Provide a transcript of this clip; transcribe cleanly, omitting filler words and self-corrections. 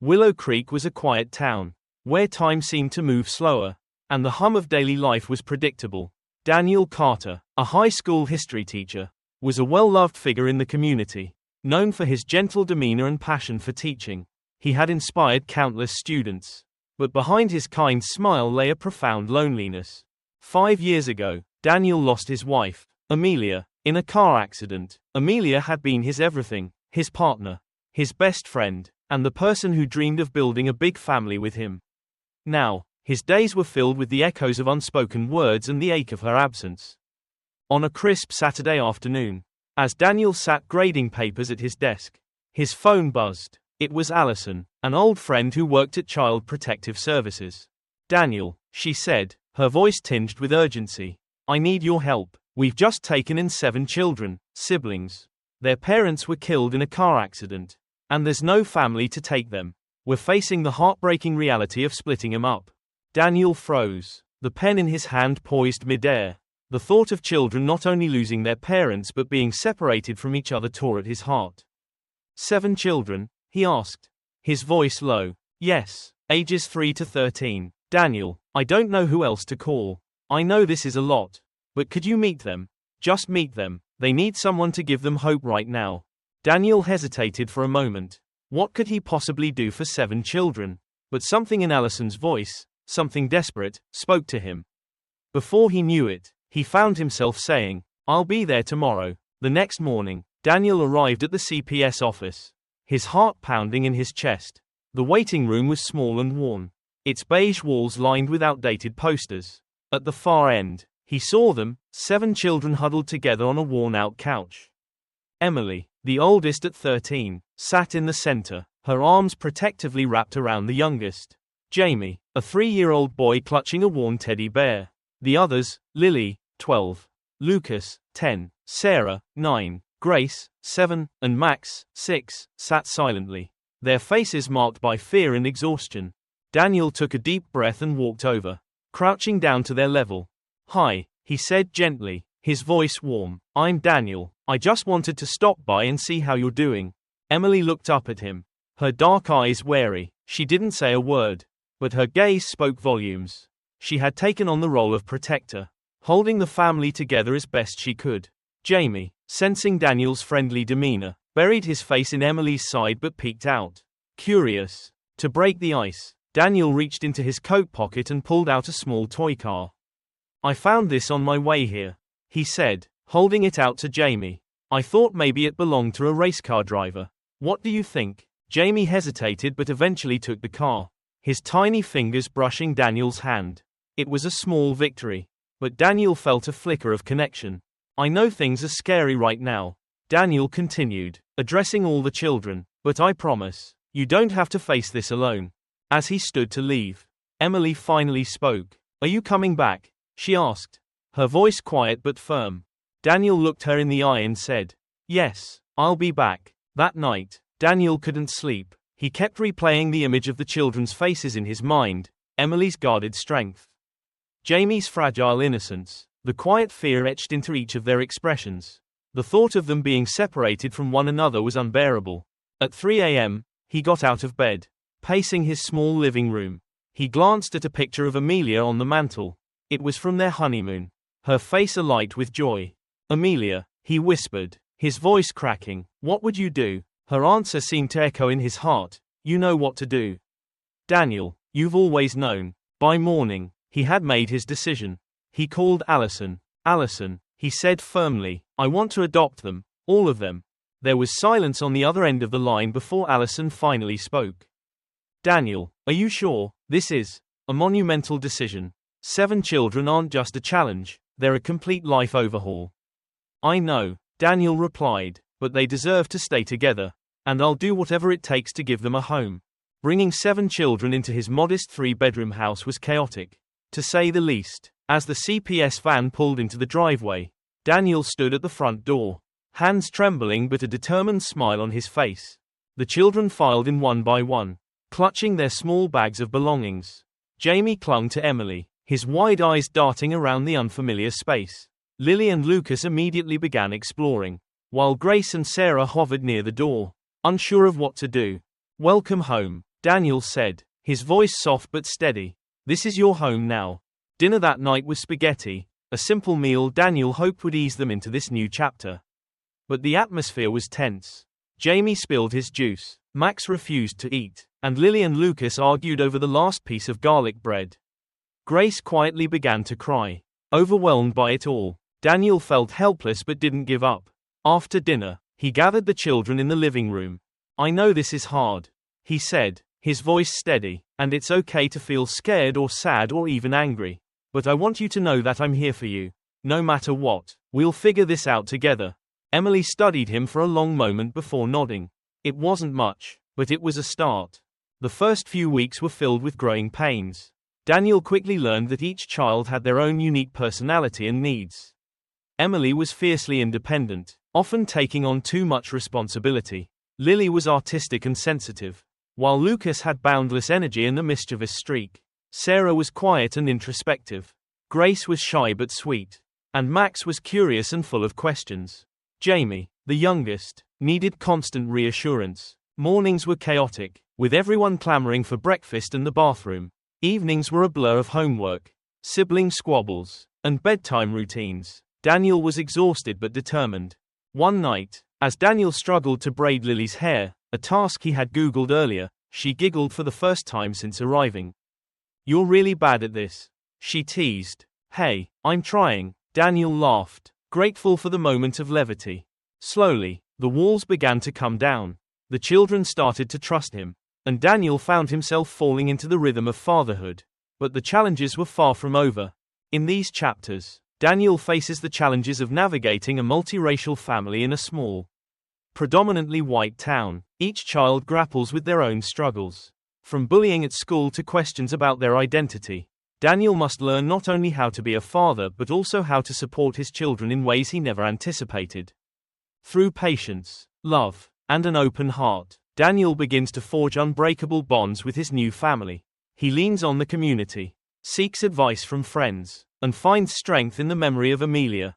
Willow Creek was a quiet town, where time seemed to move slower, and the hum of daily life was predictable. Daniel Carter, a high school history teacher, was a well-loved figure in the community, known for his gentle demeanor and passion for teaching. He had inspired countless students. But behind his kind smile lay a profound loneliness. 5 years ago, Daniel lost his wife, Amelia, in a car accident. Amelia had been his everything, his partner, his best friend, and the person who dreamed of building a big family with him. Now, his days were filled with the echoes of unspoken words and the ache of her absence. On a crisp Saturday afternoon, as Daniel sat grading papers at his desk, his phone buzzed. It was Allison, an old friend who worked at Child Protective Services. "Daniel," she said, her voice tinged with urgency, "I need your help. We've just taken in 7 children, siblings. Their parents were killed in a car accident, and there's no family to take them. We're facing the heartbreaking reality of splitting them up." Daniel froze, the pen in his hand poised mid-air. The thought of children not only losing their parents but being separated from each other tore at his heart. 7 children? He asked, his voice low. "Yes, ages 3 to 13. Daniel, I don't know who else to call. I know this is a lot. But could you meet them? Just meet them. They need someone to give them hope right now." Daniel hesitated for a moment. What could he possibly do for 7 children? But something in Allison's voice, something desperate, spoke to him. Before he knew it, he found himself saying, "I'll be there tomorrow." The next morning, Daniel arrived at the CPS office, his heart pounding in his chest. The waiting room was small and worn, its beige walls lined with outdated posters. At the far end, he saw them, 7 children huddled together on a worn-out couch. Emily, the oldest at 13, sat in the center, her arms protectively wrapped around the youngest. Jamie, a 3-year-old boy clutching a worn teddy bear. The others, Lily, 12, Lucas, 10, Sarah, 9, Grace, 7, and Max, 6, sat silently, their faces marked by fear and exhaustion. Daniel took a deep breath and walked over, crouching down to their level. "Hi," he said gently, his voice warm. "I'm Daniel. I just wanted to stop by and see how you're doing." Emily looked up at him, her dark eyes wary. She didn't say a word, but her gaze spoke volumes. She had taken on the role of protector, holding the family together as best she could. Jamie, sensing Daniel's friendly demeanor, buried his face in Emily's side but peeked out. Curious. To break the ice, Daniel reached into his coat pocket and pulled out a small toy car. "I found this on my way here," he said, holding it out to Jamie. "I thought maybe it belonged to a race car driver. What do you think?" Jamie hesitated but eventually took the car, his tiny fingers brushing Daniel's hand. It was a small victory, but Daniel felt a flicker of connection. "I know things are scary right now," Daniel continued, addressing all the children, "but I promise, you don't have to face this alone." As he stood to leave, Emily finally spoke. "Are you coming back?" she asked, her voice quiet but firm. Daniel looked her in the eye and said, "Yes, I'll be back." That night, Daniel couldn't sleep. He kept replaying the image of the children's faces in his mind, Emily's guarded strength, Jamie's fragile innocence, the quiet fear etched into each of their expressions. The thought of them being separated from one another was unbearable. At 3 a.m., he got out of bed. Pacing his small living room, he glanced at a picture of Amelia on the mantel. It was from their honeymoon, her face alight with joy. "Amelia," he whispered, his voice cracking, "what would you do?" Her answer seemed to echo in his heart, "You know what to do. Daniel, you've always known." By morning, he had made his decision. He called Allison. "Allison," he said firmly, "I want to adopt them, all of them." There was silence on the other end of the line before Allison finally spoke. "Daniel, are you sure? This is a monumental decision. 7 children aren't just a challenge, they're a complete life overhaul." "I know," Daniel replied, "but they deserve to stay together, and I'll do whatever it takes to give them a home." Bringing 7 children into his modest 3-bedroom house was chaotic, to say the least. As the CPS van pulled into the driveway, Daniel stood at the front door, hands trembling but a determined smile on his face. The children filed in one by one, clutching their small bags of belongings. Jamie clung to Emily, his wide eyes darting around the unfamiliar space. Lily and Lucas immediately began exploring, while Grace and Sarah hovered near the door, unsure of what to do. "Welcome home," Daniel said, his voice soft but steady. This is your home now. Dinner that night was spaghetti, a simple meal Daniel hoped would ease them into this new chapter. But the atmosphere was tense. Jamie spilled his juice, Max refused to eat, and Lily and Lucas argued over the last piece of garlic bread. Grace quietly began to cry, overwhelmed by it all. Daniel felt helpless but didn't give up. After dinner, he gathered the children in the living room. I know this is hard, he said, his voice steady, and it's okay to feel scared or sad or even angry. But I want you to know that I'm here for you. No matter what, we'll figure this out together. Emily studied him for a long moment before nodding. It wasn't much, but it was a start. The first few weeks were filled with growing pains. Daniel quickly learned that each child had their own unique personality and needs. Emily was fiercely independent, often taking on too much responsibility. Lily was artistic and sensitive, while Lucas had boundless energy and a mischievous streak. Sarah was quiet and introspective. Grace was shy but sweet. And Max was curious and full of questions. Jamie, the youngest, needed constant reassurance. Mornings were chaotic, with everyone clamoring for breakfast and the bathroom. Evenings were a blur of homework, sibling squabbles, and bedtime routines. Daniel was exhausted but determined. One night, as Daniel struggled to braid Lily's hair, a task he had Googled earlier, she giggled for the first time since arriving. You're really bad at this, she teased. Hey, I'm trying. Daniel laughed, grateful for the moment of levity. Slowly, the walls began to come down. The children started to trust him, and Daniel found himself falling into the rhythm of fatherhood. But the challenges were far from over. In these chapters, Daniel faces the challenges of navigating a multiracial family in a small, predominantly white town. Each child grapples with their own struggles. From bullying at school to questions about their identity, Daniel must learn not only how to be a father but also how to support his children in ways he never anticipated. Through patience, love, and an open heart, Daniel begins to forge unbreakable bonds with his new family. He leans on the community, seeks advice from friends, and finds strength in the memory of Amelia,